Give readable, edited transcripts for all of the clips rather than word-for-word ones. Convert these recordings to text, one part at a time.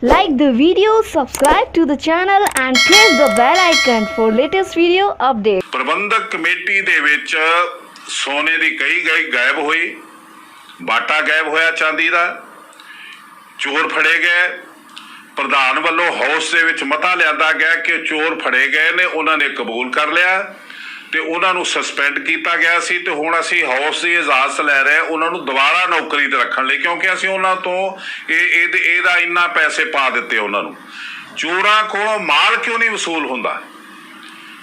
Like the video, subscribe to the channel and press the bell icon for latest video updates. ਪ੍ਰਬੰਧਕ ਕਮੇਟੀ ਦੇ ਵਿੱਚ ਸੋਨੇ ਦੀ ਕਈ ਗਾਇਬ ਹੋਈ, ਬਾਟਾ ਗਾਇਬ ਹੋਇਆ ਚਾਂਦੀ ਦਾ, ਚੋਰ ਫੜੇ ਗਏ। ਪ੍ਰਧਾਨ ਵੱਲੋਂ ਹਾਊਸ ਦੇ ਵਿੱਚ ਮਤਾ ਲਿਆਂਦਾ ਗਿਆ ਕਿ ਚੋਰ ਫੜੇ ਗਏ ਨੇ, ਉਹਨਾਂ ਨੇ ਕਬੂਲ ਕਰ ਲਿਆ ਤੇ ਉਹਨਾਂ ਨੂੰ ਸਸਪੈਂਡ ਕੀਤਾ ਗਿਆ ਸੀ ਤੇ ਹੁਣ ਅਸੀਂ ਹਾਊਸ ਦੀ ਇਜਾਜ਼ਤ ਲੈ ਰਹੇ ਉਹਨਾਂ ਨੂੰ ਦੁਬਾਰਾ ਨੌਕਰੀ ਤੇ ਰੱਖਣ ਲਈ, ਕਿਉਂਕਿ ਅਸੀਂ ਉਹਨਾਂ ਤੋਂ ਇਹਦਾ ਇੰਨਾ ਪੈਸੇ ਪਾ ਦਿੱਤੇ ਉਹਨਾਂ ਨੂੰ। ਚੋਰਾਂ ਕੋਲੋਂ ਮਾਲ ਕਿਉਂ ਨਹੀਂ ਵਸੂਲ ਹੁੰਦਾ?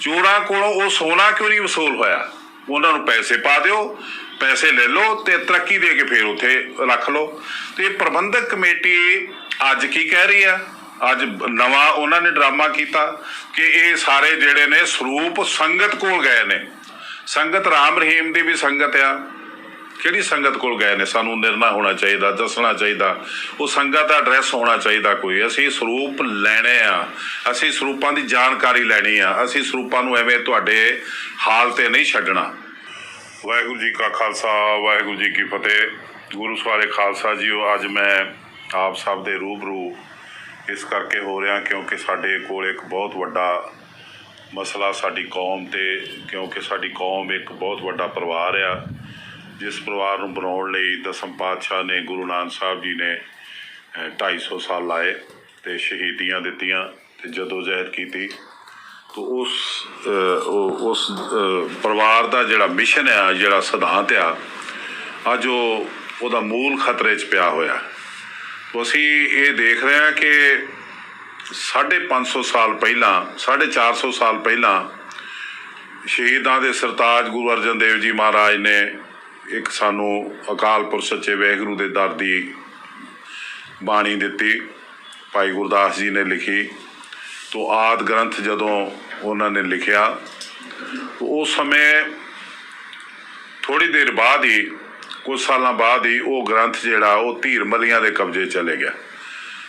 ਚੋਰਾਂ ਕੋਲੋਂ ਉਹ ਸੋਨਾ ਕਿਉਂ ਨਹੀਂ ਵਸੂਲ ਹੋਇਆ? ਉਹਨਾਂ ਨੂੰ ਪੈਸੇ ਪਾ ਦਿਓ, ਪੈਸੇ ਲੈ ਲਓ ਤੇ ਤਰੱਕੀ ਦੇ ਕੇ ਫਿਰ ਉੱਥੇ ਰੱਖ ਲਓ। ਤੇ ਪ੍ਰਬੰਧਕ ਕਮੇਟੀ ਅੱਜ ਕੀ ਕਹਿ ਰਹੀ ਆ? ਅੱਜ ਨਵਾਂ ਉਹਨਾਂ ਨੇ ਡਰਾਮਾ ਕੀਤਾ ਕਿ ਇਹ ਸਾਰੇ ਜਿਹੜੇ ਨੇ ਸਰੂਪ ਸੰਗਤ ਕੋਲ ਗਏ ਨੇ। ਸੰਗਤ ਰਾਮ ਰਹੀਮ ਦੀ ਵੀ ਸੰਗਤ ਆ, ਕਿਹੜੀ ਸੰਗਤ ਕੋਲ ਗਏ ਨੇ ਸਾਨੂੰ ਨਿਰਣਾ ਹੋਣਾ ਚਾਹੀਦਾ, ਦੱਸਣਾ ਚਾਹੀਦਾ। ਉਹ ਸੰਗਤ ਦਾ ਐਡਰੈਸ ਹੋਣਾ ਚਾਹੀਦਾ ਕੋਈ। ਅਸੀਂ ਸਰੂਪ ਲੈਣੇ ਆ, ਅਸੀਂ ਸਰੂਪਾਂ ਦੀ ਜਾਣਕਾਰੀ ਲੈਣੀ ਆ, ਅਸੀਂ ਸਰੂਪਾਂ ਨੂੰ ਐਵੇਂ ਤੁਹਾਡੇ ਹਾਲ ਤੇ ਨਹੀਂ ਛੱਡਣਾ। ਵਾਹਿਗੁਰੂ ਜੀ ਕਾ ਖਾਲਸਾ, ਵਾਹਿਗੁਰੂ ਜੀ ਕੀ ਫਤਿਹ। ਗੁਰੂ ਸਵਾਰੇ ਖਾਲਸਾ ਜੀਓ। ਅੱਜ ਮੈਂ ਆਪ ਸਭ ਦੇ ਰੂਬਰੂ ਇਸ ਕਰਕੇ ਹੋ ਰਿਹਾ ਕਿਉਂਕਿ ਸਾਡੇ ਕੋਲ ਇੱਕ ਬਹੁਤ ਵੱਡਾ ਮਸਲਾ ਸਾਡੀ ਕੌਮ ਤੇ, ਕਿਉਂਕਿ ਸਾਡੀ ਕੌਮ ਇੱਕ ਬਹੁਤ ਵੱਡਾ ਪਰਿਵਾਰ ਆ ਜਿਸ ਪਰਿਵਾਰ ਨੂੰ ਬਣਾਉਣ ਲਈ ਦਸਮ ਪਾਤਸ਼ਾਹ ਨੇ, ਗੁਰੂ ਨਾਨਕ ਸਾਹਿਬ ਜੀ ਨੇ 250 ਸਾਲ ਲਾਏ ਤੇ ਸ਼ਹੀਦੀਆਂ ਦਿੱਤੀਆਂ ਤੇ ਜਦੋਜਹਿਦ ਕੀਤੀ। ਤਾਂ ਉਸ ਪਰਿਵਾਰ ਦਾ ਜਿਹੜਾ ਮਿਸ਼ਨ ਆ, ਜਿਹੜਾ ਸਿਧਾਂਤ ਆ, ਅੱਜ ਉਹਦਾ ਮੂਲ ਖਤਰੇ 'ਚ ਪਿਆ ਹੋਇਆ। ਅਸੀਂ ਇਹ ਦੇਖ ਰਹੇ ਹਾਂ ਕਿ 550 ਸਾਲ ਪਹਿਲਾਂ, 450 ਸਾਲ ਪਹਿਲਾਂ ਸ਼ਹੀਦਾਂ ਦੇ ਸਰਤਾਜ ਗੁਰੂ ਅਰਜਨ ਦੇਵ ਜੀ ਮਹਾਰਾਜ ਨੇ ਇੱਕ ਸਾਨੂੰ ਅਕਾਲ ਪੁਰਖ ਸੱਚੇ ਵਾਹਿਗੁਰੂ ਦੇ ਦਰ ਦੀ ਬਾਣੀ ਦਿੱਤੀ, ਭਾਈ ਗੁਰਦਾਸ ਜੀ ਨੇ ਲਿਖੀ। ਤੋਂ ਆਦ ਗ੍ਰੰਥ ਜਦੋਂ ਉਹਨਾਂ ਨੇ ਲਿਖਿਆ ਉਸ ਸਮੇਂ ਥੋੜ੍ਹੀ ਦੇਰ ਬਾਅਦ ਹੀ, ਕੁਝ ਸਾਲਾਂ ਬਾਅਦ ਹੀ ਉਹ ਗ੍ਰੰਥ ਜਿਹੜਾ ਉਹ ਧੀਰਮਲੀਆਂ ਦੇ ਕਬਜ਼ੇ ਚਲੇ ਗਿਆ।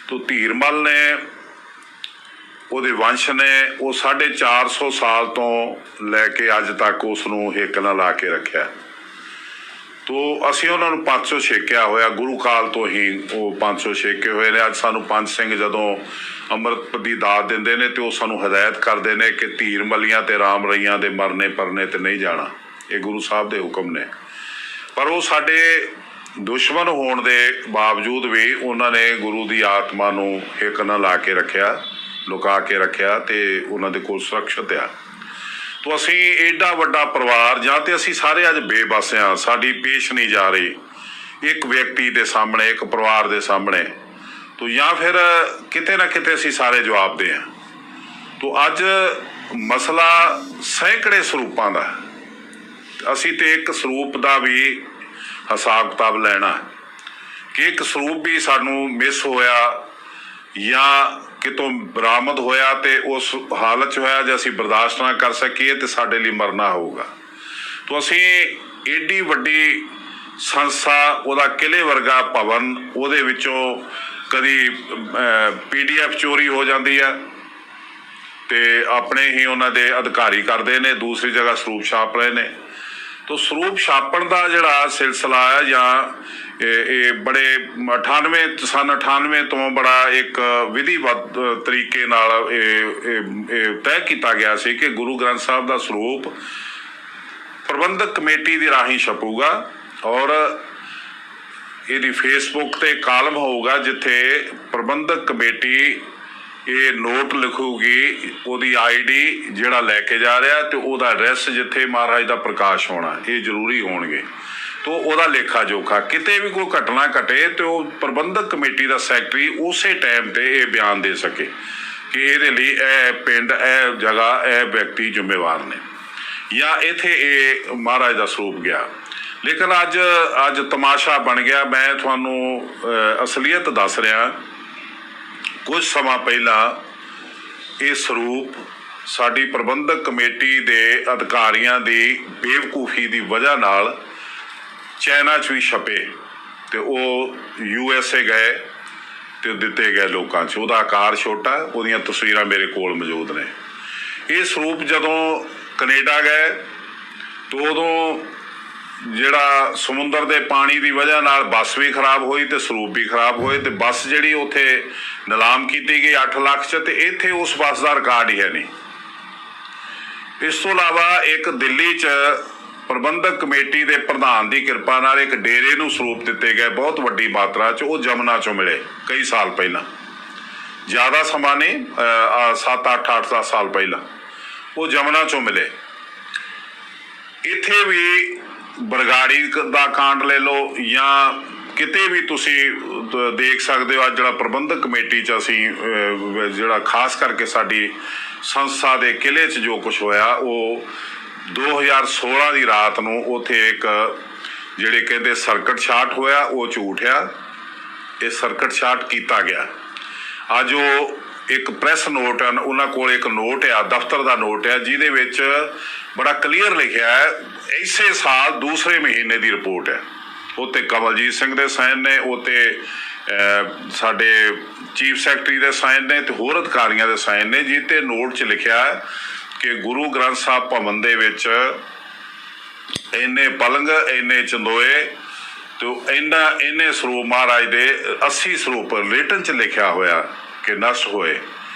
ਤੋ ਧੀਰਮਲ ਨੇ, ਉਹਦੇ ਵੰਸ਼ ਨੇ ਉਹ 450 ਸਾਲ ਤੋਂ ਲੈ ਕੇ ਅੱਜ ਤੱਕ ਉਸ ਨੂੰ ਹਿੱਕ ਨਾਲ ਲਾ ਕੇ ਰੱਖਿਆ। ਤੋ ਅਸੀਂ ਉਹਨਾਂ ਨੂੰ 500 ਛੇਕਿਆ ਹੋਇਆ, ਗੁਰੂ ਕਾਲ ਤੋਂ ਹੀ ਉਹ 500 ਛੇਕੇ ਹੋਏ ਨੇ। ਅੱਜ ਸਾਨੂੰ ਪੰਜ ਸਿੰਘ ਜਦੋਂ ਅੰਮ੍ਰਿਤ ਦੀ ਦਾਤ ਦਿੰਦੇ ਨੇ ਤੇ ਉਹ ਸਾਨੂੰ ਹਦਾਇਤ ਕਰਦੇ ਨੇ ਕਿ ਧੀਰਮਲੀਆਂ ਤੇ ਰਾਮ ਰਈਆਂ ਦੇ ਮਰਨੇ ਪਰਨੇ ਤੇ ਨਹੀਂ ਜਾਣਾ। ਇਹ ਗੁਰੂ ਸਾਹਿਬ ਦੇ ਹੁਕਮ ਨੇ। ਪਰ ਉਹ ਸਾਡੇ ਦੁਸ਼ਮਣ ਹੋਣ ਦੇ ਬਾਵਜੂਦ ਵੀ ਉਹਨਾਂ ਨੇ ਗੁਰੂ ਦੀ ਆਤਮਾ ਨੂੰ ਹਿੱਕ ਨਾਲ ਲਾ ਕੇ ਰੱਖਿਆ, ਲੁਕਾ ਕੇ ਰੱਖਿਆ ਤੇ ਉਹਨਾਂ ਦੇ ਕੋਲ ਸੁਰੱਖਿਅਤ ਆ। ਤੋ ਅਸੀਂ ਐਡਾ ਵੱਡਾ ਪਰਿਵਾਰ, ਜਾਂ ਤੇ ਅਸੀਂ ਸਾਰੇ ਅੱਜ ਬੇਬਸ ਹਾਂ, ਸਾਡੀ ਪੇਸ਼ ਨਹੀਂ ਜਾ ਰਹੀ ਇੱਕ ਵਿਅਕਤੀ ਦੇ ਸਾਹਮਣੇ, ਇੱਕ ਪਰਿਵਾਰ ਦੇ ਸਾਹਮਣੇ, ਤੋ ਜਾਂ ਫਿਰ ਕਿਤੇ ਨਾ ਕਿਤੇ ਅਸੀਂ ਸਾਰੇ ਜਵਾਬਦੇ ਹਾਂ। ਤੋ ਅੱਜ ਮਸਲਾ ਸੈਂਕੜੇ ਸਰੂਪਾਂ ਦਾ। ਅਸੀਂ ਤੇ ਇੱਕ ਸਰੂਪ ਦਾ ਵੀ ਹਿਸਾਬ ਕਿਤਾਬ ਲੈਣਾ ਕਿ ਇੱਕ ਸਰੂਪ ਵੀ ਸਾਨੂੰ ਮਿਸ ਹੋਇਆ ਜਾਂ ਕਿਤੋਂ ਬਰਾਮਦ ਹੋਇਆ ਤੇ ਉਸ ਹਾਲਤ 'ਚ ਹੋਇਆ ਜੇ ਅਸੀਂ ਬਰਦਾਸ਼ਤ ਨਾ ਕਰ ਸਕੀਏ ਤੇ ਸਾਡੇ ਲਈ ਮਰਨਾ ਹੋਊਗਾ। ਤਾਂ ਅਸੀਂ ਏਡੀ ਵੱਡੀ ਸੰਸਥਾ, ਉਹਦਾ ਕਿਲੇ ਵਰਗਾ ਭਵਨ, ਉਹਦੇ ਵਿੱਚੋਂ ਕਦੀ PDF ਚੋਰੀ ਹੋ ਜਾਂਦੀ ਆ ਤੇ ਆਪਣੇ ਹੀ ਉਹਨਾਂ ਦੇ ਅਧਿਕਾਰੀ ਕਰਦੇ ਨੇ, ਦੂਸਰੀ ਜਗ੍ਹਾ ਸਰੂਪ ਛਾਪ ਰਹੇ ਨੇ। ਤੋ ਸਰੂਪ ਛਾਪਣ ਦਾ ਜਿਹੜਾ ਸਿਲਸਿਲਾ ਹੈ, ਜਾਂ ਇਹ ਬੜੇ 98 ਤੋਂ ਬੜਾ ਇੱਕ ਵਿਧੀਵਤ ਤਰੀਕੇ ਨਾਲ ਇਹ ਤੈਅ ਕੀਤਾ ਗਿਆ ਸੀ ਕਿ ਗੁਰੂ ਗ੍ਰੰਥ ਸਾਹਿਬ ਦਾ ਸਰੂਪ ਪ੍ਰਬੰਧਕ ਕਮੇਟੀ ਦੀ ਰਾਹੀਂ ਛਪੂਗਾ ਔਰ ਇਹਦੀ ਫੇਸਬੁੱਕ ਤੇ ਕਾਲਮ ਹੋਊਗਾ ਜਿੱਥੇ ਪ੍ਰਬੰਧਕ ਕਮੇਟੀ ਇਹ ਨੋਟ ਲਿਖੂਗੀ, ਉਹਦੀ ID ਜਿਹੜਾ ਲੈ ਕੇ ਜਾ ਰਿਹਾ ਤੇ ਉਹਦਾ ਐਡਰੈਸ ਜਿੱਥੇ ਮਹਾਰਾਜ ਦਾ ਪ੍ਰਕਾਸ਼ ਹੋਣਾ, ਇਹ ਜ਼ਰੂਰੀ ਹੋਣਗੇ। ਤੋ ਉਹਦਾ ਲੇਖਾ ਜੋਖਾ ਕਿਤੇ ਵੀ ਕੋਈ ਘਟਨਾ ਘਟੇ ਤੇ ਉਹ ਪ੍ਰਬੰਧਕ ਕਮੇਟੀ ਦਾ ਸੈਕਟਰੀ ਉਸੇ ਟਾਈਮ ਤੇ ਇਹ ਬਿਆਨ ਦੇ ਸਕੇ ਕਿ ਇਹਦੇ ਲਈ ਇਹ ਪਿੰਡ, ਇਹ ਜਗ੍ਹਾ, ਇਹ ਵਿਅਕਤੀ ਜ਼ਿੰਮੇਵਾਰ ਨੇ, ਜਾਂ ਇੱਥੇ ਇਹ ਮਹਾਰਾਜ ਦਾ ਸਰੂਪ ਗਿਆ। ਲੇਕਿਨ ਅੱਜ ਤਮਾਸ਼ਾ ਬਣ ਗਿਆ। ਮੈਂ ਤੁਹਾਨੂੰ ਅਸਲੀਅਤ ਦੱਸ ਰਿਹਾ। ਕੁਝ ਸਮਾਂ ਪਹਿਲਾਂ ਇਹ ਸਰੂਪ ਸਾਡੀ ਪ੍ਰਬੰਧਕ ਕਮੇਟੀ ਦੇ ਅਧਿਕਾਰੀਆਂ ਦੀ ਬੇਵਕੂਫੀ ਦੀ ਵਜ੍ਹਾ ਨਾਲ ਚਾਈਨਾ 'ਚ ਵੀ ਛਪੇ ਤੇ ਉਹ USA ਗਏ ਤੇ ਦਿੱਤੇ ਗਏ ਲੋਕਾਂ 'ਚ। ਉਹਦਾ ਆਕਾਰ ਛੋਟਾ, ਉਹਦੀਆਂ ਤਸਵੀਰਾਂ ਮੇਰੇ ਕੋਲ ਮੌਜੂਦ ਨੇ। ਇਹ ਸਰੂਪ ਜਦੋਂ ਕੈਨੇਡਾ ਗਏ ਤਾਂ ਉਦੋਂ ਜਿਹੜਾ ਸਮੁੰਦਰ ਦੇ ਪਾਣੀ ਦੀ ਵਜ੍ਹਾ ਨਾਲ ਬੱਸ ਵੀ ਖਰਾਬ ਹੋਈ ਤੇ ਸਰੂਪ ਵੀ ਖਰਾਬ ਹੋਏ ਤੇ ਬੱਸ ਜਿਹੜੀ ਉੱਥੇ ਨਿਲਾਮ ਕੀਤੀ ਗਈ 8 ਲੱਖ 'ਚ, ਤੇ ਇੱਥੇ ਉਸ ਬੱਸ ਦਾ ਰਿਕਾਰਡ ਹੀ ਹੈ ਨਹੀਂ। ਇਸ ਤੋਂ ਇਲਾਵਾ ਇੱਕ ਦਿੱਲੀ 'ਚ ਪ੍ਰਬੰਧਕ ਕਮੇਟੀ ਦੇ ਪ੍ਰਧਾਨ ਦੀ ਕਿਰਪਾ ਨਾਲ ਇੱਕ ਡੇਰੇ ਨੂੰ ਸਰੂਪ ਦਿੱਤੇ ਗਏ ਬਹੁਤ ਵੱਡੀ ਮਾਤਰਾ 'ਚ, ਉਹ ਜਮਨਾ 'ਚੋਂ ਮਿਲੇ ਕਈ ਸਾਲ ਪਹਿਲਾਂ, ਜ਼ਿਆਦਾ ਸਮਾਂ ਨਹੀਂ, 7-8 ਸਾਲ ਪਹਿਲਾਂ ਉਹ ਜਮਨਾ 'ਚੋਂ ਮਿਲੇ। ਇੱਥੇ ਵੀ ਬਰਗਾੜੀ ਦਾ ਕਾਂਡ ਲੈ ਲਓ ਜਾਂ ਕਿਤੇ ਵੀ ਤੁਸੀਂ ਦੇਖ ਸਕਦੇ ਹੋ। ਅੱਜ ਜਿਹੜਾ ਪ੍ਰਬੰਧਕ ਕਮੇਟੀ 'ਚ ਅਸੀਂ ਜਿਹੜਾ ਖਾਸ ਕਰਕੇ ਸਾਡੀ ਸੰਸਥਾ ਦੇ ਕਿਲੇ 'ਚ ਜੋ ਕੁਝ ਹੋਇਆ, ਉਹ 2016 ਦੀ ਰਾਤ ਨੂੰ ਉੱਥੇ ਇੱਕ ਜਿਹੜੇ ਕਹਿੰਦੇ ਸਰਕਟ ਸ਼ਾਟ ਹੋਇਆ, ਉਹ ਝੂਠ ਆ। ਇਹ ਸਰਕਟ ਸ਼ਾਟ ਕੀਤਾ ਗਿਆ। ਅੱਜ ਉਹ ਇੱਕ ਪ੍ਰੈਸ ਨੋਟ ਹਨ, ਉਹਨਾਂ ਕੋਲ ਇੱਕ ਨੋਟ ਆ, ਦਫ਼ਤਰ ਦਾ ਨੋਟ ਆ, ਜਿਹਦੇ ਵਿੱਚ ਬੜਾ ਕਲੀਅਰ ਲਿਖਿਆ ਹੈ, ਇਸੇ ਸਾਲ ਦੂਸਰੇ ਮਹੀਨੇ ਦੀ ਰਿਪੋਰਟ ਹੈ। ਉੱਤੇ ਕਮਲਜੀਤ ਸਿੰਘ ਦੇ ਸਾਈਨ ਨੇ, ਉੱਤੇ ਸਾਡੇ ਚੀਫ ਸੈਕਟਰੀ ਦੇ ਸਾਈਨ ਨੇ ਤੇ ਹੋਰ ਅਧਿਕਾਰੀਆਂ ਦੇ ਸਾਈਨ ਨੇ, ਜਿਹਤੇ ਨੋਟ 'ਚ ਲਿਖਿਆ ਹੈ ਕਿ ਗੁਰੂ ਗ੍ਰੰਥ ਸਾਹਿਬ ਭਵਨ ਦੇ ਵਿੱਚ ਇੰਨੇ ਪਲੰਗ, ਇੰਨੇ ਚੰਦੋਏ ਤੇ ਇੰਨੇ ਸਰੂਪ ਮਹਾਰਾਜ ਦੇ 80 ਸਰੂਪ ਰਿਟਨ 'ਚ ਲਿਖਿਆ ਹੋਇਆ ਕਿ ਨਸ਼ਟ ਹੋਏ।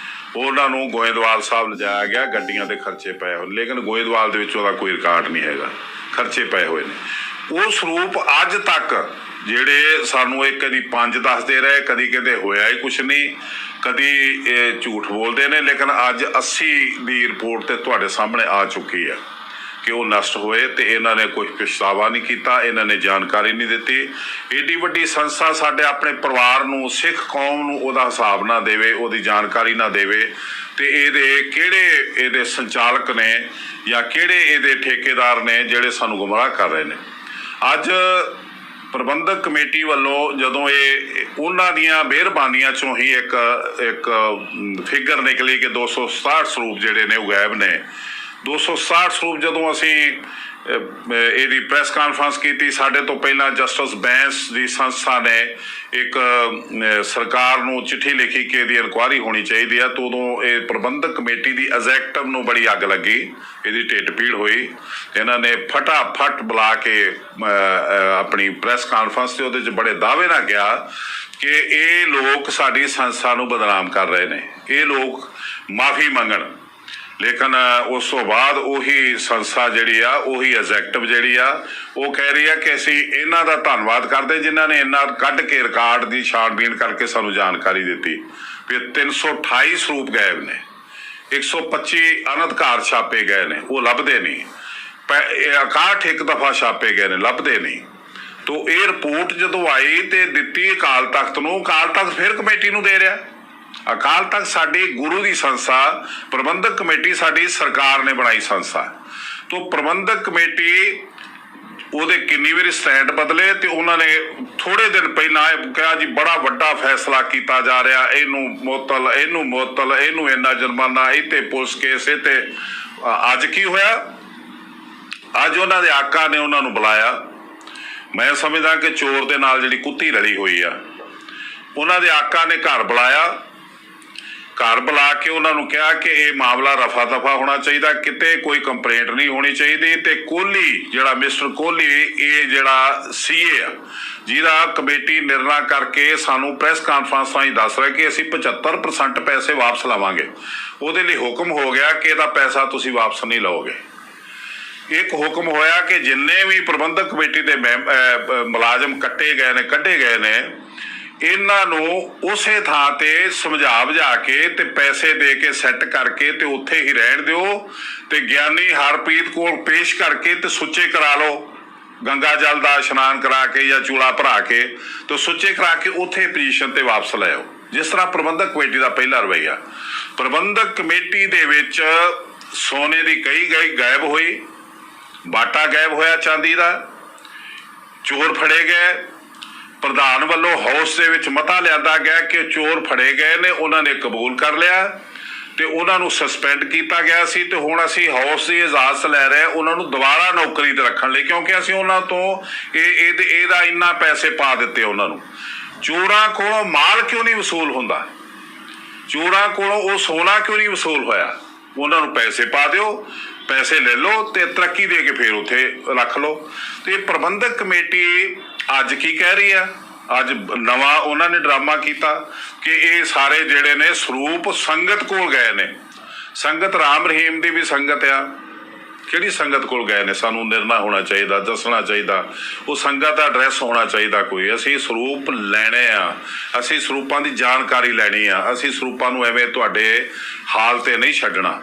ਉਹਨਾਂ ਨੂੰ ਗੋਇੰਦਵਾਲ ਸਾਹਿਬ ਲਿਜਾਇਆ ਗਿਆ, ਗੱਡੀਆਂ ਦੇ ਖਰਚੇ ਪਏ ਹੋਏ, ਲੇਕਿਨ ਗੋਇੰਦਵਾਲ ਦੇ ਵਿੱਚ ਉਹਦਾ ਕੋਈ ਰਿਕਾਰਡ ਨਹੀਂ ਹੈਗਾ, ਖਰਚੇ ਪਏ ਹੋਏ ਨੇ। ਉਹ ਸਰੂਪ ਅੱਜ ਤੱਕ ਜਿਹੜੇ ਸਾਨੂੰ ਇਹ ਕਦੀ 5 ਦੱਸਦੇ ਰਹੇ, ਕਦੀ ਕਹਿੰਦੇ ਹੋਇਆ ਹੀ ਕੁਛ ਨਹੀਂ, ਕਦੀ ਇਹ ਝੂਠ ਬੋਲਦੇ ਨੇ, ਲੇਕਿਨ ਅੱਜ 80 ਦੀ ਰਿਪੋਰਟ ਤੇ ਤੁਹਾਡੇ ਸਾਹਮਣੇ ਆ ਚੁੱਕੀ ਹੈ ਕਿ ਉਹ ਨਸ਼ਟ ਹੋਏ ਤੇ ਇਹਨਾਂ ਨੇ ਕੋਈ ਪਛਤਾਵਾ ਨਹੀਂ ਕੀਤਾ, ਇਹਨਾਂ ਨੇ ਜਾਣਕਾਰੀ ਨਹੀਂ ਦਿੱਤੀ। ਏਡੀ ਵੱਡੀ ਸੰਸਥਾ ਸਾਡੇ ਆਪਣੇ ਪਰਿਵਾਰ ਨੂੰ, ਸਿੱਖ ਕੌਮ ਨੂੰ ਉਹਦਾ ਹਿਸਾਬ ਨਾ ਦੇਵੇ, ਉਹਦੀ ਜਾਣਕਾਰੀ ਨਾ ਦੇਵੇ, ਤੇ ਇਹਦੇ ਕਿਹੜੇ ਇਹਦੇ ਸੰਚਾਲਕ ਨੇ ਜਾਂ ਕਿਹੜੇ ਇਹਦੇ ਠੇਕੇਦਾਰ ਨੇ ਜਿਹੜੇ ਸਾਨੂੰ ਗੁੰਮਰਾਹ ਕਰ ਰਹੇ ਨੇ। ਅੱਜ ਪ੍ਰਬੰਧਕ ਕਮੇਟੀ ਵੱਲੋਂ ਜਦੋਂ ਇਹ ਉਹਨਾਂ ਦੀਆਂ ਮਿਹਰਬਾਨੀਆਂ 'ਚੋਂ ਹੀ ਇੱਕ ਫਿਗਰ ਨਿਕਲੀ ਕਿ 267 ਸਰੂਪ ਜਿਹੜੇ ਨੇ ਉਹ ਗਾਇਬ ਨੇ। 267 ਸਰੂਪ ਜਦੋਂ ਅਸੀਂ ਇਹਦੀ ਪ੍ਰੈਸ ਕਾਨਫਰੰਸ ਕੀਤੀ, ਸਾਡੇ ਤੋਂ ਪਹਿਲਾਂ ਜਸਟਿਸ ਬੈਂਸ ਦੀ ਸੰਸਥਾ ਨੇ ਇੱਕ ਸਰਕਾਰ ਨੂੰ ਚਿੱਠੀ ਲਿਖੀ ਕਿ ਇਹਦੀ ਇਨਕੁਆਇਰੀ ਹੋਣੀ ਚਾਹੀਦੀ ਆ, ਤਾਂ ਉਦੋਂ ਇਹ ਪ੍ਰਬੰਧਕ ਕਮੇਟੀ ਦੀ ਐਗਜ਼ੈਕਟਿਵ ਨੂੰ ਬੜੀ ਅੱਗ ਲੱਗੀ, ਇਹਦੀ ਢਿੱਡ ਪੀੜ ਹੋਈ। ਇਹਨਾਂ ਨੇ ਫਟਾਫਟ ਬੁਲਾ ਕੇ ਆਪਣੀ ਪ੍ਰੈਸ ਕਾਨਫਰੰਸ ਤੇ ਉਹਦੇ 'ਚ ਬੜੇ ਦਾਅਵੇ ਨਾਲ ਕਿਹਾ ਕਿ ਇਹ ਲੋਕ ਸਾਡੀ ਸੰਸਥਾ ਨੂੰ ਬਦਨਾਮ ਕਰ ਰਹੇ ਨੇ, ਇਹ ਲੋਕ ਮਾਫੀ ਮੰਗਣ। ਲੇਕਿਨ ਉਸ ਤੋਂ ਬਾਅਦ ਉਹੀ ਸੰਸਥਾ ਜਿਹੜੀ ਆ, ਉਹੀ ਐਗਜ਼ੈਕਟਿਵ ਜਿਹੜੀ ਆ, ਉਹ ਕਹਿ ਰਹੀ ਆ ਕਿ ਅਸੀਂ ਇਹਨਾਂ ਦਾ ਧੰਨਵਾਦ ਕਰਦੇ ਜਿਨ੍ਹਾਂ ਨੇ ਇਹਨਾਂ ਕੱਢ ਕੇ ਰਿਕਾਰਡ ਦੀ ਛਾਣਬੀਣ ਕਰਕੇ ਸਾਨੂੰ ਜਾਣਕਾਰੀ ਦਿੱਤੀ ਵੀ 328 ਸਰੂਪ ਗਾਇਬ ਨੇ, 125 ਅਨਧਿਕਾਰ ਛਾਪੇ ਗਏ ਨੇ, ਉਹ ਲੱਭਦੇ ਨਹੀਂ, 61 ਇੱਕ ਦਫਾ ਛਾਪੇ ਗਏ ਨੇ, ਲੱਭਦੇ ਨਹੀਂ। ਤੋ ਇਹ ਰਿਪੋਰਟ ਜਦੋਂ ਆਈ ਤੇ ਦਿੱਤੀ ਅਕਾਲ ਤਖਤ ਨੂੰ, ਅਕਾਲ ਤਖਤ ਫਿਰ ਕਮੇਟੀ ਨੂੰ ਦੇ ਰਿਹਾ। ਅਕਾਲ ਤਖਤ ਸਾਡੀ ਗੁਰੂ ਦੀ ਸੰਸਥਾ, ਪ੍ਰਬੰਧਕ ਕਮੇਟੀ ਸਾਡੀ ਸਰਕਾਰ ਨੇ ਬਣਾਈ ਸੰਸਥਾ। ਤੋ ਪ੍ਰਬੰਧਕ ਕਮੇਟੀ ਉਹਦੇ ਕਿੰਨੀ ਵਾਰੀ ਸਟੈਂਡ ਬਦਲੇ ਤੇ ਉਹਨਾਂ ਨੇ ਥੋੜੇ ਦਿਨ ਪਹਿਲਾਂ ਕਿਹਾ ਜੀ ਬੜਾ ਵੱਡਾ ਫੈਸਲਾ ਕੀਤਾ ਜਾ ਰਿਹਾ, ਇਹਨੂੰ ਮੁਅੱਤਲ, ਇਹਨੂੰ ਮੁਅੱਤਲ, ਇਹਨੂੰ ਇੰਨਾ ਜੁਰਮਾਨਾ, ਇਹ ਤੇ ਪੁਲਿਸ ਕੇਸ। ਇਹ ਤੇ ਅੱਜ ਕੀ ਹੋਇਆ? ਅੱਜ ਉਹਨਾਂ ਦੇ ਆਕਾ ਨੇ ਉਹਨਾਂ ਨੂੰ ਬੁਲਾਇਆ। ਮੈਂ ਸਮਝਦਾ ਕਿ ਚੋਰ ਦੇ ਨਾਲ ਜਿਹੜੀ ਕੁੱਤੀ ਰਲੀ ਹੋਈ ਆ, ਉਹਨਾਂ ਦੇ ਆਕਾ ਨੇ ਘਰ ਬੁਲਾਇਆ। ਘਰ ਬੁਲਾ ਕੇ ਉਹਨਾਂ ਨੂੰ ਕਿਹਾ ਕਿ ਇਹ ਮਾਮਲਾ ਰਫਾ ਦਫਾ ਹੋਣਾ ਚਾਹੀਦਾ, ਕਿਤੇ ਕੋਈ ਕੰਪਲੇਂਟ ਨਹੀਂ ਹੋਣੀ ਚਾਹੀਦੀ। ਤੇ ਕੋਹਲੀ ਜਿਹੜਾ ਮਿਸਟਰ ਕੋਹਲੀ, ਇਹ ਜਿਹੜਾ ਸੀਏ ਆ, ਜਿਹਦਾ ਕਮੇਟੀ ਨਿਰਣਾ ਕਰਕੇ ਸਾਨੂੰ ਪ੍ਰੈਸ ਕਾਨਫਰੰਸਾਂ ਹੀ ਦੱਸ ਰਿਹਾ ਕਿ ਅਸੀਂ 75% ਪੈਸੇ ਵਾਪਸ ਲਵਾਂਗੇ, ਉਹਦੇ ਲਈ ਹੁਕਮ ਹੋ ਗਿਆ ਕਿ ਇਹਦਾ ਪੈਸਾ ਤੁਸੀਂ ਵਾਪਸ ਨਹੀਂ ਲਓਗੇ। ਇੱਕ ਹੁਕਮ ਹੋਇਆ ਕਿ ਜਿੰਨੇ ਵੀ ਪ੍ਰਬੰਧਕ ਕਮੇਟੀ ਦੇ ਮੁਲਾਜ਼ਮ ਕੱਢੇ ਗਏ ਨੇ, ਇਹਨਾਂ ਨੂੰ ਉਸੇ ਥਾਂ ਤੇ ਸਮਝਾ ਬੁਝਾ ਕੇ ਤੇ ਪੈਸੇ ਦੇ ਕੇ ਸੈੱਟ ਕਰਕੇ ਤੇ ਉੱਥੇ ਹੀ ਰਹਿਣ ਦਿਓ, ਤੇ ਗਿਆਨੀ ਹਰਪ੍ਰੀਤ ਕੋਲ ਪੇਸ਼ ਕਰਕੇ ਤੇ ਸੁੱਚੇ ਕਰਾ ਲਓ, ਗੰਗਾ ਜਲ ਦਾ ਇਸ਼ਨਾਨ ਕਰਾ ਕੇ ਜਾਂ ਚੂਲਾ ਭਰਾ ਕੇ ਤੇ ਸੁੱਚੇ ਕਰਾ ਕੇ ਉੱਥੇ ਪੋਜੀਸ਼ਨ ਤੇ ਵਾਪਸ ਲੈ ਆਓ, ਜਿਸ ਤਰ੍ਹਾਂ ਪ੍ਰਬੰਧਕ ਕਮੇਟੀ ਦਾ ਪਹਿਲਾ ਰਵੱਈਆ। ਪ੍ਰਬੰਧਕ ਕਮੇਟੀ ਦੇ ਵਿੱਚ ਸੋਨੇ ਦੀ ਕਈ ਗਾਇਬ ਹੋਈ, ਬਾਟਾ ਗਾਇਬ ਹੋਇਆ ਚਾਂਦੀ ਦਾ, ਚੋਰ ਫੜੇ ਗਏ। ਪ੍ਰਧਾਨ ਵੱਲੋਂ ਹਾਊਸ ਦੇ ਵਿੱਚ ਮਤਾ ਲਿਆਂਦਾ ਗਿਆ ਕਿ ਚੋਰ ਫੜੇ ਗਏ ਨੇ, ਉਹਨਾਂ ਨੇ ਕਬੂਲ ਕਰ ਲਿਆ ਤੇ ਉਹਨਾਂ ਨੂੰ ਸਸਪੈਂਡ ਕੀਤਾ ਗਿਆ ਸੀ। ਤੇ ਹੁਣ ਅਸੀਂ ਹਾਊਸ ਦੀ ਇਜਾਜ਼ਤ ਲੈ ਰਹੇ ਉਹਨਾਂ ਨੂੰ ਦੁਬਾਰਾ ਨੌਕਰੀ ਤੇ ਰੱਖਣ ਲਈ, ਕਿਉਂਕਿ ਅਸੀਂ ਉਹਨਾਂ ਤੋਂ ਇਹਦਾ ਇੰਨਾ ਪੈਸੇ ਪਾ ਦਿੱਤੇ ਉਹਨਾਂ ਨੂੰ। ਚੋਰਾਂ ਕੋਲੋਂ ਮਾਲ ਕਿਉਂ ਨਹੀਂ ਵਸੂਲ ਹੁੰਦਾ? ਚੋਰਾਂ ਕੋਲੋਂ ਉਹ ਸੋਨਾ ਕਿਉਂ ਨਹੀਂ ਵਸੂਲ ਹੋਇਆ? ਉਹਨਾਂ ਨੂੰ ਪੈਸੇ ਪਾ ਦਿਓ, ਪੈਸੇ ਲੈ ਲਓ ਤੇ ਤਰੱਕੀ ਦੇ ਕੇ ਫਿਰ ਉੱਥੇ ਰੱਖ ਲਓ। ਤੇ ਪ੍ਰਬੰਧਕ ਕਮੇਟੀ ਅੱਜ ਕੀ ਕਹਿ ਰਹੀ ਆ? ਅੱਜ ਨਵਾਂ ਉਹਨਾਂ ਨੇ ਡਰਾਮਾ ਕੀਤਾ ਕਿ ਇਹ ਸਾਰੇ ਜਿਹੜੇ ਨੇ ਸਰੂਪ ਸੰਗਤ ਕੋਲ ਗਏ ਨੇ। ਸੰਗਤ ਰਾਮ ਰਹੀਮ ਦੀ ਵੀ ਸੰਗਤ ਆ। ਕਿਹੜੀ ਸੰਗਤ ਕੋਲ ਗਏ ਨੇ? ਸਾਨੂੰ ਨਿਰਣਾ ਹੋਣਾ ਚਾਹੀਦਾ, ਦੱਸਣਾ ਚਾਹੀਦਾ। ਉਹ ਸੰਗਤ ਦਾ ਐਡਰੈਸ ਹੋਣਾ ਚਾਹੀਦਾ ਕੋਈ। ਅਸੀਂ ਸਰੂਪ ਲੈਣੇ ਆ, ਅਸੀਂ ਸਰੂਪਾਂ ਦੀ ਜਾਣਕਾਰੀ ਲੈਣੀ ਆ। ਅਸੀਂ ਸਰੂਪਾਂ ਨੂੰ ਐਵੇਂ ਤੁਹਾਡੇ ਹਾਲ ਤੇ ਨਹੀਂ ਛੱਡਣਾ।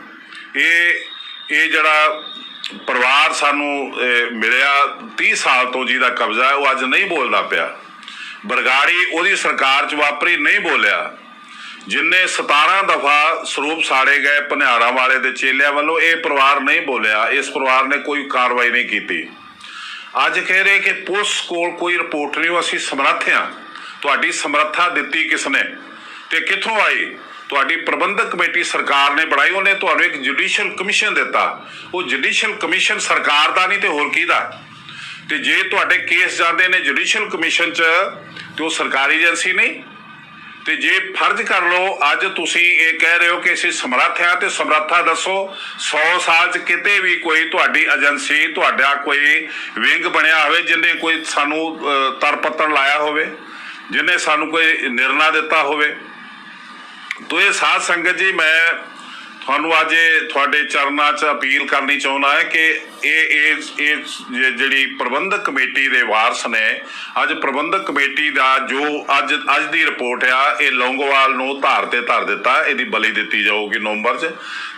ਇਹ ਜਿਹੜਾ ਪਰਿਵਾਰ ਸਾਨੂੰ ਮਿਲਿਆ 30 ਸਾਲ ਤੋਂ ਜਿਹਦਾ ਕਬਜ਼ਾ, ਉਹ ਅੱਜ ਨਹੀਂ ਬੋਲਦਾ ਪਿਆ। ਬਰਗਾੜੀ ਉਹਦੀ ਸਰਕਾਰ 'ਚ ਵਾਪਰੀ, ਨਹੀਂ ਬੋਲਿਆ। ਜਿੰਨੇ 17 ਦਫਾ ਸਰੂਪ ਸਾੜੇ ਗਏ ਭਨਿਆਰਾਂ ਵਾਲੇ ਦੇ ਚੇਲਿਆਂ ਵੱਲੋਂ, ਇਹ ਪਰਿਵਾਰ ਨਹੀਂ ਬੋਲਿਆ। ਇਸ ਪਰਿਵਾਰ ਨੇ ਕੋਈ ਕਾਰਵਾਈ ਨਹੀਂ ਕੀਤੀ। ਅੱਜ ਕਹਿ ਰਹੇ ਕਿ ਪੁਲਿਸ ਕੋਲ ਕੋਈ ਰਿਪੋਰਟ ਨਹੀਂ, ਅਸੀਂ ਸਮਰੱਥ ਹਾਂ। ਤੁਹਾਡੀ ਸਮਰੱਥਾ ਦਿੱਤੀ ਕਿਸਨੇ ਤੇ ਕਿੱਥੋਂ ਆਈ? ਤੁਹਾਡੀ ਪ੍ਰਬੰਧਕ ਕਮੇਟੀ ਸਰਕਾਰ ਨੇ ਬਣਾਈ, ਉਹਨੇ ਤੁਹਾਨੂੰ ਇੱਕ ਜੁਡੀਸ਼ੀਅਲ ਕਮਿਸ਼ਨ ਦਿੱਤਾ। ਉਹ ਜੁਡੀਸ਼ੀਅਲ ਕਮਿਸ਼ਨ ਸਰਕਾਰ ਦਾ ਨਹੀਂ ਤੇ ਹੋਰ ਕਿਹਦਾ? ਤੇ ਜੇ ਤੁਹਾਡੇ ਕੇਸ ਜਾਂਦੇ ਨੇ ਜੁਡੀਸ਼ੀਅਲ ਕਮਿਸ਼ਨ 'ਚ ਤੇ ਉਹ ਸਰਕਾਰੀ ਏਜੰਸੀ ਨਹੀਂ। ਤੇ ਜੇ ਫਰਜ਼ ਕਰ ਲਓ ਅੱਜ ਤੁਸੀਂ ਇਹ ਕਹਿ ਰਹੇ ਹੋ ਕਿ ਅਸੀਂ ਸਮਰੱਥ ਹਾਂ, ਤੇ ਸਮਰੱਥਾ ਦੱਸੋ। 100 ਸਾਲ 'ਚ ਕਿਤੇ ਵੀ ਕੋਈ ਤੁਹਾਡੀ ਏਜੰਸੀ, ਤੁਹਾਡਾ ਕੋਈ ਵਿੰਗ ਬਣਿਆ ਹੋਵੇ ਜਿਹਨੇ ਕੋਈ ਸਾਨੂੰ ਤਰਪੱਤਣ ਲਾਇਆ ਹੋਵੇ, ਜਿਹਨੇ ਸਾਨੂੰ ਕੋਈ ਨਿਰਣਾ ਦਿੱਤਾ ਹੋਵੇ? ਤੋ ਇਹ ਸਾਧ ਸੰਗਤ ਜੀ, ਮੈਂ ਤੁਹਾਨੂੰ ਅੱਜ ਤੁਹਾਡੇ ਚਰਨਾਂ 'ਚ ਅਪੀਲ ਕਰਨੀ ਚਾਹੁੰਦਾ ਹੈ ਕਿ ਇਹ ਜਿਹੜੀ ਪ੍ਰਬੰਧਕ ਕਮੇਟੀ ਦੇ ਵਾਰਸ ਨੇ, ਅੱਜ ਪ੍ਰਬੰਧਕ ਕਮੇਟੀ ਦਾ ਜੋ ਅੱਜ ਦੀ ਰਿਪੋਰਟ ਆ, ਇਹ ਲੌਂਗੋਵਾਲ ਨੂੰ ਧਾਰ ਤੇ ਧਰ ਦਿੱਤਾ। ਇਹਦੀ ਬਲੀ ਦਿੱਤੀ ਜਾਊਗੀ ਨਵੰਬਰ 'ਚ।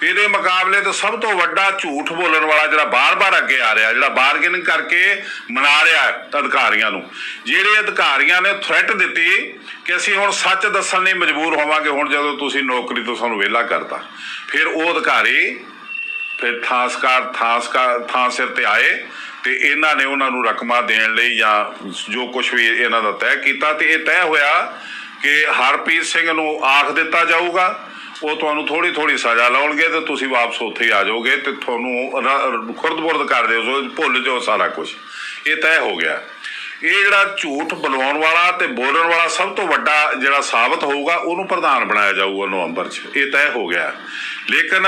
ਇਹਦੇ ਮੁਕਾਬਲੇ ਤੋਂ ਸਭ ਤੋਂ ਵੱਡਾ ਝੂਠ ਬੋਲਣ ਵਾਲਾ ਜਿਹੜਾ ਬਾਰ-ਬਾਰ ਅੱਗੇ ਆ ਰਿਹਾ, ਜਿਹੜਾ ਬਾਰਗੇਨਿੰਗ ਕਰਕੇ ਮਨਾ ਰਿਹਾ ਅਧਿਕਾਰੀਆਂ ਨੂੰ, ਜਿਹੜੇ ਅਧਿਕਾਰੀਆਂ ਨੇ ਥ੍ਰੈਟ ਦਿੱਤੀ ਕਿ ਅਸੀਂ ਹੁਣ ਸੱਚ ਦੱਸਣ ਲਈ ਮਜਬੂਰ ਹੋਵਾਂਗੇ ਹੁਣ ਜਦੋਂ ਤੁਸੀਂ ਨੌਕਰੀ ਤੋਂ ਸਾਨੂੰ ਵਿਹਲਾ ਕਰਤਾ। ਫਿਰ ਉਹ ਅਧਿਕਾਰੀ ਫਿਰ ਥਾਂ ਸਿਰ ਤੇ ਆਏ ਤੇ ਇਹਨਾਂ ਨੇ ਉਹਨਾਂ ਨੂੰ ਰਕਮਾਂ ਦੇਣ ਲਈ ਜਾਂ ਜੋ ਕੁਝ ਵੀ ਇਹਨਾਂ ਦਾ ਤੈਅ ਕੀਤਾ। ਤੇ ਇਹ ਤੈਅ ਹੋਇਆ ਕਿ ਹਰਪ੍ਰੀਤ ਸਿੰਘ ਨੂੰ ਆਖ ਦਿੱਤਾ ਜਾਊਗਾ, ਉਹ ਤੁਹਾਨੂੰ ਥੋੜੀ ਸਜ਼ਾ ਲਾਉਣਗੇ ਤੇ ਤੁਸੀਂ ਵਾਪਸ ਉੱਥੇ ਹੀ ਆ ਜਾਓਗੇ ਤੇ ਤੁਹਾਨੂੰ ਖੁਰਦ-ਬੁਰਦ ਕਰ ਦਿਓ, ਭੁੱਲ ਜਾਓ ਸਾਰਾ ਕੁਝ। ਇਹ ਤੈਅ ਹੋ ਗਿਆ। ਇਹ ਜਿਹੜਾ ਝੂਠ ਬੁਲਾਉਣ ਵਾਲਾ ਤੇ ਬੋਲਣ ਵਾਲਾ ਸਭ ਤੋਂ ਵੱਡਾ ਜਿਹੜਾ ਸਾਬਤ ਹੋਊਗਾ, ਉਹਨੂੰ ਪ੍ਰਧਾਨ ਬਣਾਇਆ ਜਾਊਗਾ ਨਵੰਬਰ 'ਚ। ਇਹ ਤੈਅ ਹੋ ਗਿਆ। ਲੇਕਿਨ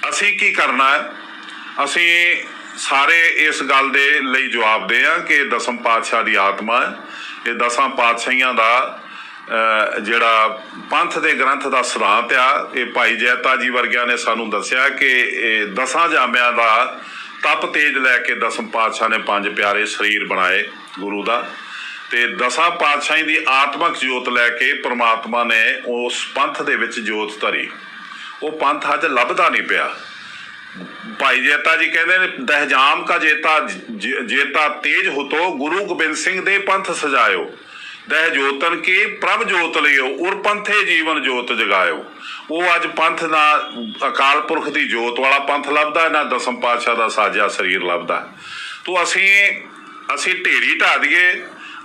ਅਸੀਂ ਕੀ ਕਰਨਾ ਹੈ? ਅਸੀਂ ਸਾਰੇ ਇਸ ਗੱਲ ਦੇ ਲਈ ਜਵਾਬਦੇਹ ਹਾਂ ਕਿ ਦਸਮ ਪਾਤਸ਼ਾਹ ਦੀ ਆਤਮਾ ਹੈ। ਇਹ 10 ਪਾਤਸ਼ਾਹੀਆਂ ਦਾ ਜਿਹੜਾ ਪੰਥ ਦੇ ਗ੍ਰੰਥ ਦਾ ਸਿਧਾਂਤ ਆ, ਇਹ ਭਾਈ ਜੈਤਾ ਜੀ ਵਰਗਿਆਂ ਨੇ ਸਾਨੂੰ ਦੱਸਿਆ ਕਿ ਇਹ 10 ਜਾਮਿਆਂ ਦਾ ਤਪ ਤੇਜ ਲੈ ਕੇ ਦਸਮ ਪਾਤਸ਼ਾਹ ਨੇ 5 ਪਿਆਰੇ ਸਰੀਰ ਬਣਾਏ ਗੁਰੂ ਦਾ। ਤੇ 10 ਪਾਤਸ਼ਾਹੀ ਦੀ ਆਤਮਕ ਜੋਤ ਲੈ ਕੇ ਪ੍ਰਮਾਤਮਾ ਨੇ ਉਸ ਪੰਥ ਦੇ ਵਿੱਚ ਜੋਤ ਧਰੀ। ਉਹ ਪੰਥ ਅੱਜ ਲੱਭਦਾ ਨਹੀਂ ਪਿਆ। ਭਾਈ ਜੈਤਾ ਜੀ ਕਹਿੰਦੇ ਨੇ, ਦਹਜਾਮ ਕਾ ਜੇਤਾ ਤੇਜ ਹੁਤੋ, ਗੁਰੂ ਗੋਬਿੰਦ ਸਿੰਘ ਦੇ ਪੰਥ ਸਜਾਇਓ। ਦਹ ਜੋਤਨ ਕੀ ਪ੍ਰਭ ਜੋਤ ਲਿਓ, ਉਰ ਪੰਥੇ ਜੀਵਨ ਜੋਤ ਜਗਾਇਓ। ਉਹ ਅੱਜ ਪੰਥ ਦਾ ਅਕਾਲ ਪੁਰਖ ਦੀ ਜੋਤ ਵਾਲਾ ਪੰਥ ਲੱਭਦਾ, ਨਾ ਦਸਮ ਪਾਤਸ਼ਾਹ ਦਾ ਸਾਜਿਆ ਸਰੀਰ ਲੱਭਦਾ। ਤੋ ਅਸੀਂ ਢੇਰੀ ਢਾ ਦਈਏ,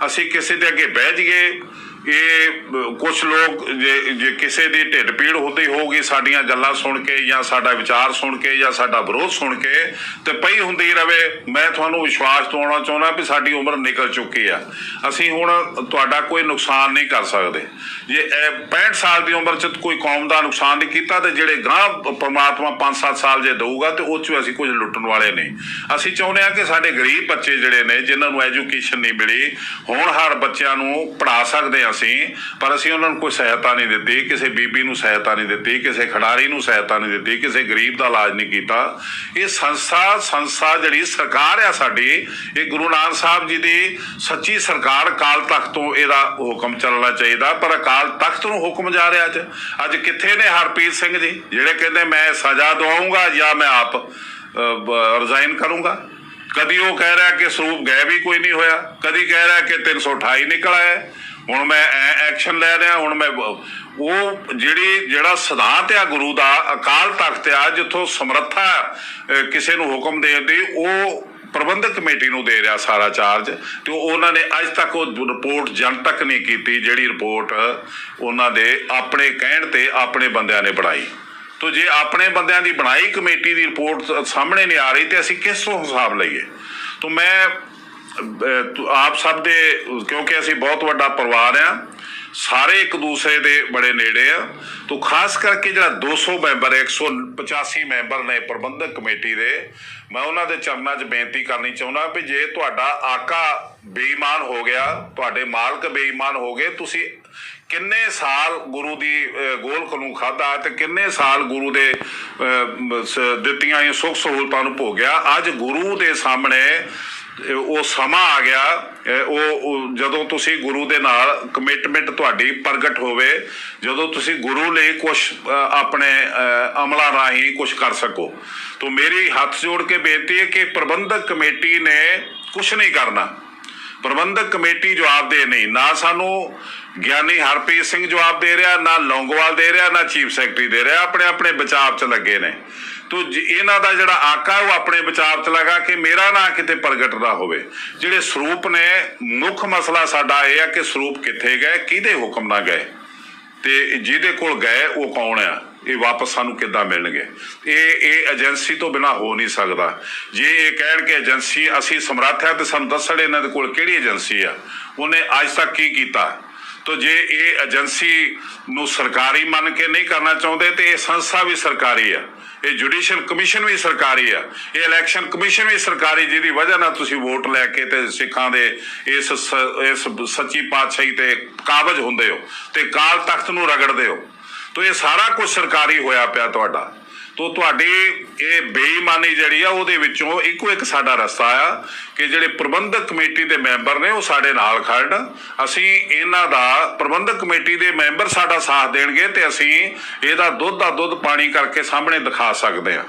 ਅਸੀਂ ਕਿਸੇ ਦੇ ਅੱਗੇ ਬਹਿ ਜਾਈਏ। ਇਹ ਕੁਛ ਲੋਕ ਜੇ ਕਿਸੇ ਦੀ ਢਿੱਡ ਪੀੜ ਹੁੰਦੀ ਹੋਊਗੀ ਸਾਡੀਆਂ ਗੱਲਾਂ ਸੁਣ ਕੇ, ਜਾਂ ਸਾਡਾ ਵਿਚਾਰ ਸੁਣ ਕੇ, ਜਾਂ ਸਾਡਾ ਵਿਰੋਧ ਸੁਣ ਕੇ, ਤੇ ਪਈ ਹੁੰਦੀ ਰਵੇ। ਮੈਂ ਤੁਹਾਨੂੰ ਵਿਸ਼ਵਾਸ ਦਿਵਾਉਣਾ ਚਾਹੁੰਦਾ ਵੀ ਸਾਡੀ ਉਮਰ ਨਿਕਲ ਚੁੱਕੀ ਆ। ਅਸੀਂ ਹੁਣ ਤੁਹਾਡਾ ਕੋਈ ਨੁਕਸਾਨ ਨਹੀਂ ਕਰ ਸਕਦੇ। ਜੇ 65 ਸਾਲ ਦੀ ਉਮਰ 'ਚ ਕੋਈ ਕੌਮ ਦਾ ਨੁਕਸਾਨ ਨਹੀਂ ਕੀਤਾ, ਤੇ ਜਿਹੜੇ ਗਾਂਹ ਪਰਮਾਤਮਾ 5-7 ਸਾਲ ਜੇ ਦਊਗਾ ਤੇ ਉਹ 'ਚ ਅਸੀਂ ਕੁਝ ਲੁੱਟਣ ਵਾਲੇ ਨਹੀਂ। ਅਸੀਂ ਚਾਹੁੰਦੇ ਹਾਂ ਕਿ ਸਾਡੇ ਗਰੀਬ ਬੱਚੇ ਜਿਹੜੇ ਨੇ, ਜਿਨ੍ਹਾਂ ਨੂੰ ਐਜੂਕੇਸ਼ਨ ਨਹੀਂ ਮਿਲੀ, ਹੋਣਹਾਰ ਬੱਚਿਆਂ ਨੂੰ ਪੜ੍ਹਾ ਸਕਦੇ ਅਸੀਂ, ਪਰ ਅਸੀਂ ਉਹਨਾਂ ਨੂੰ ਕੋਈ ਸਹਾਇਤਾ ਨਹੀਂ ਦਿੱਤੀ। ਕਿਸੇ ਬੀਬੀ ਨੂੰ ਸਹਾਇਤਾ ਨਹੀਂ ਦਿੱਤੀ, ਕਿਸੇ ਖਿਡਾਰੀ ਨੂੰ ਸਹਾਇਤਾ ਨਹੀਂ ਦਿੱਤੀ, ਕਿਸੇ ਗਰੀਬ ਦਾ ਇਲਾਜ ਨਹੀਂ ਕੀਤਾ। ਇਹ ਸੰਸਥਾ ਜਿਹੜੀ ਸਰਕਾਰ ਆ ਸਾਡੀ, ਇਹ ਗੁਰੂ ਨਾਨਕ ਸਾਹਿਬ ਜੀ ਦੀ ਸੱਚੀ ਸਰਕਾਰ। ਅਕਾਲ ਤਖਤ ਤੋਂ ਇਹਦਾ ਹੁਕਮ ਚੱਲਣਾ ਚਾਹੀਦਾ, ਪਰ ਅਕਾਲ ਤਖਤ ਨੂੰ ਹੁਕਮ ਜਾ ਰਿਹਾ। ਅੱਜ ਕਿੱਥੇ ਨੇ ਹਰਪ੍ਰੀਤ ਸਿੰਘ ਜੀ, ਜਿਹੜੇ ਕਹਿੰਦੇ ਮੈਂ ਸਜ਼ਾ ਦਵਾਉਂਗਾ ਜਾਂ ਮੈਂ ਆਪ ਰਿਜ਼ਾਈਨ ਕਰੂੰਗਾ? ਕਦੀ ਉਹ ਕਹਿ ਰਿਹਾ ਕਿ ਸਰੂਪ ਗਾਇਬ ਵੀ ਕੋਈ ਨਹੀਂ ਹੋਇਆ, ਕਦੀ ਕਹਿ ਰਿਹਾ ਕਿ 328 ਨਿਕਲ ਆਇਆ, ਹੁਣ ਮੈਂ ਐਕਸ਼ਨ ਲੈ ਰਿਹਾ। ਹੁਣ ਮੈਂ ਉਹ ਜਿਹੜਾ ਸਿਧਾਂਤ ਆ ਗੁਰੂ ਦਾ, ਅਕਾਲ ਤਖਤ ਆ, ਜਿੱਥੋਂ ਸਮਰੱਥਾ ਕਿਸੇ ਨੂੰ ਹੁਕਮ ਦੇਣ ਦੀ, ਉਹ ਪ੍ਰਬੰਧਕ ਕਮੇਟੀ ਨੂੰ ਦੇ ਰਿਹਾ ਸਾਰਾ ਚਾਰਜ। ਤੇ ਉਹਨਾਂ ਨੇ ਅੱਜ ਤੱਕ ਉਹ ਰਿਪੋਰਟ ਜਨਤਕ ਨਹੀਂ ਕੀਤੀ, ਜਿਹੜੀ ਰਿਪੋਰਟ ਉਹਨਾਂ ਦੇ ਆਪਣੇ ਕਹਿਣ ਤੇ ਆਪਣੇ ਬੰਦਿਆਂ ਨੇ ਬਣਾਈ। ਤੋ ਜੇ ਆਪਣੇ ਬੰਦਿਆਂ ਦੀ ਬਣਾਈ ਕਮੇਟੀ ਦੀ ਰਿਪੋਰਟ ਸਾਹਮਣੇ ਨਹੀਂ ਆ ਰਹੀ, ਤੇ ਅਸੀਂ ਕਿਸ ਤੋਂ ਹਿਸਾਬ ਲਈਏ? ਤੋ ਮੈਂ ਆਪ ਸਭ ਦੇ, ਕਿਉਂਕਿ ਅਸੀਂ ਬਹੁਤ ਵੱਡਾ ਪਰਿਵਾਰ ਆ, ਸਾਰੇ ਇੱਕ ਦੂਸਰੇ ਦੇ ਬੜੇ ਨੇੜੇ ਆ। ਤੋ ਖਾਸ ਕਰਕੇ ਜਿਹੜਾ 200 ਮੈਂਬਰ 185 ਮੈਂਬਰ ਨੇ ਪ੍ਰਬੰਧਕ ਕਮੇਟੀ ਦੇ, ਮੈਂ ਉਹਨਾਂ ਦੇ ਚਰਨਾਂ 'ਚ ਬੇਨਤੀ ਕਰਨੀ ਚਾਹੁੰਦਾ ਵੀ ਜੇ ਤੁਹਾਡਾ ਆਕਾ ਬੇਈਮਾਨ ਹੋ ਗਿਆ, ਤੁਹਾਡੇ ਮਾਲਕ ਬੇਈਮਾਨ ਹੋ ਗਏ, ਤੁਸੀਂ ਕਿੰਨੇ ਸਾਲ ਗੁਰੂ ਦੀ ਗੋਲਕ ਨੂੰ ਖਾਧਾ ਤੇ ਕਿੰਨੇ ਸਾਲ ਗੁਰੂ ਦੇ ਦਿੱਤੀਆਂ ਇਹ ਸੁੱਖ ਸਹੂਲਤਾਂ ਨੂੰ ਭੋਗਿਆ। ਅੱਜ ਗੁਰੂ ਦੇ ਸਾਹਮਣੇ ਉਹ ਸਮਾਂ ਆ ਗਿਆ, ਉਹ ਜਦੋਂ ਤੁਸੀਂ ਗੁਰੂ ਦੇ ਨਾਲ ਕਮਿਟਮੈਂਟ ਤੁਹਾਡੀ ਪ੍ਰਗਟ ਹੋਵੇ, ਜਦੋਂ ਤੁਸੀਂ ਗੁਰੂ ਲਈ ਕੁਛ ਆਪਣੇ ਅਮਲਾਂ ਰਾਹੀਂ ਕੁਛ ਕਰ ਸਕੋ। ਤਾਂ ਮੇਰੀ ਹੱਥ ਜੋੜ ਕੇ ਬੇਨਤੀ ਹੈ ਕਿ ਪ੍ਰਬੰਧਕ ਕਮੇਟੀ ਨੇ ਕੁਛ ਨਹੀਂ ਕਰਨਾ। ਪ੍ਰਬੰਧਕ ਕਮੇਟੀ ਜਵਾਬਦੇਹ ਨਹੀਂ, ਨਾ ਸਾਨੂੰ ਗਿਆਨੀ ਹਰਪ੍ਰੀਤ ਸਿੰਘ ਜਵਾਬ ਦੇ ਰਿਹਾ, ਨਾ ਲੌਂਗੋਵਾਲ ਦੇ ਰਿਹਾ, ਨਾ ਚੀਫ ਸੈਕਟਰੀ ਦੇ ਰਿਹਾ। ਆਪਣੇ ਆਪਣੇ ਬਚਾਅ 'ਚ ਲੱਗੇ ਨੇ। ਤੋ ਇਹਨਾਂ ਦਾ ਜਿਹੜਾ ਆਕਾ ਉਹ ਆਪਣੇ ਬਚਾਅ 'ਚ ਲਗਾ ਕਿ ਮੇਰਾ ਨਾਂ ਕਿਤੇ ਪ੍ਰਗਟ ਨਾ ਹੋਵੇ। ਜਿਹੜੇ ਸਰੂਪ ਨੇ, ਮੁੱਖ ਮਸਲਾ ਸਾਡਾ ਇਹ ਆ ਕਿ ਸਰੂਪ ਕਿੱਥੇ ਗਏ, ਕਿਹਦੇ ਹੁਕਮ ਨਾਲ ਗਏ, ਤੇ ਜਿਹਦੇ ਕੋਲ ਗਏ ਉਹ ਕੌਣ ਆ, ਇਹ ਵਾਪਸ ਸਾਨੂੰ ਕਿੱਦਾਂ ਮਿਲਣਗੇ। ਇਹ ਏਜੰਸੀ ਤੋਂ ਬਿਨਾਂ ਹੋ ਨਹੀਂ ਸਕਦਾ। ਜੇ ਇਹ ਕਹਿਣ ਕਿ ਏਜੰਸੀ ਅਸੀਂ ਸਮਰੱਥ ਆ ਤੇ ਸਾਨੂੰ ਦੱਸਣ ਇਹਨਾਂ ਦੇ ਕੋਲ ਕਿਹੜੀ ਏਜੰਸੀ ਆ, ਉਹਨੇ ਅੱਜ ਤੱਕ ਕੀ ਕੀਤਾ। ਤੋ ਜੇ ਇਹ ਏਜੰਸੀ ਨੂੰ ਸਰਕਾਰੀ ਮੰਨ ਕੇ ਨਹੀਂ ਕਰਨਾ ਚਾਹੁੰਦੇ ਤੇ ਇਹ ਸੰਸਥਾ ਵੀ ਸਰਕਾਰੀ ਆ, ਇਹ ਜੁਡੀਸ਼ੀਅਲ ਕਮਿਸ਼ਨ ਵੀ ਸਰਕਾਰੀ ਆ, ਇਹ ਇਲੈਕਸ਼ਨ ਕਮਿਸ਼ਨ ਵੀ ਸਰਕਾਰੀ, ਜਿਹਦੀ ਵਜ੍ਹਾ ਨਾਲ ਤੁਸੀਂ ਵੋਟ ਲੈ ਕੇ ਤੇ ਸਿੱਖਾਂ ਦੇ ਇਸ ਸੱਚੀ ਪਾਤਸ਼ਾਹੀ ਤੇ ਕਾਬਜ ਹੁੰਦੇ ਹੋ ਤੇ ਕਾਲ ਤਖਤ ਨੂੰ ਰਗੜਦੇ ਹੋ। ਤੋ ਇਹ ਸਾਰਾ ਕੁਝ ਸਰਕਾਰੀ ਹੋਇਆ ਪਿਆ ਤੁਹਾਡਾ। ਤੋ ਤੁਹਾਡੀ ਇਹ ਬੇਈਮਾਨੀ ਜਿਹੜੀ ਆ ਉਹਦੇ ਵਿੱਚੋਂ ਇੱਕੋ ਇੱਕ ਸਾਡਾ ਰਸਤਾ ਆ ਕਿ ਜਿਹੜੇ ਪ੍ਰਬੰਧਕ ਕਮੇਟੀ ਦੇ ਮੈਂਬਰ ਨੇ ਉਹ ਸਾਡੇ ਨਾਲ ਖੜਨ। ਅਸੀਂ ਇਹਨਾਂ ਦਾ, ਪ੍ਰਬੰਧਕ ਕਮੇਟੀ ਦੇ ਮੈਂਬਰ ਸਾਡਾ ਸਾਥ ਦੇਣਗੇ ਤੇ ਅਸੀਂ ਇਹਦਾ ਦੁੱਧ ਦਾ ਦੁੱਧ ਪਾਣੀ ਕਰਕੇ ਸਾਹਮਣੇ ਦਿਖਾ ਸਕਦੇ ਹਾਂ।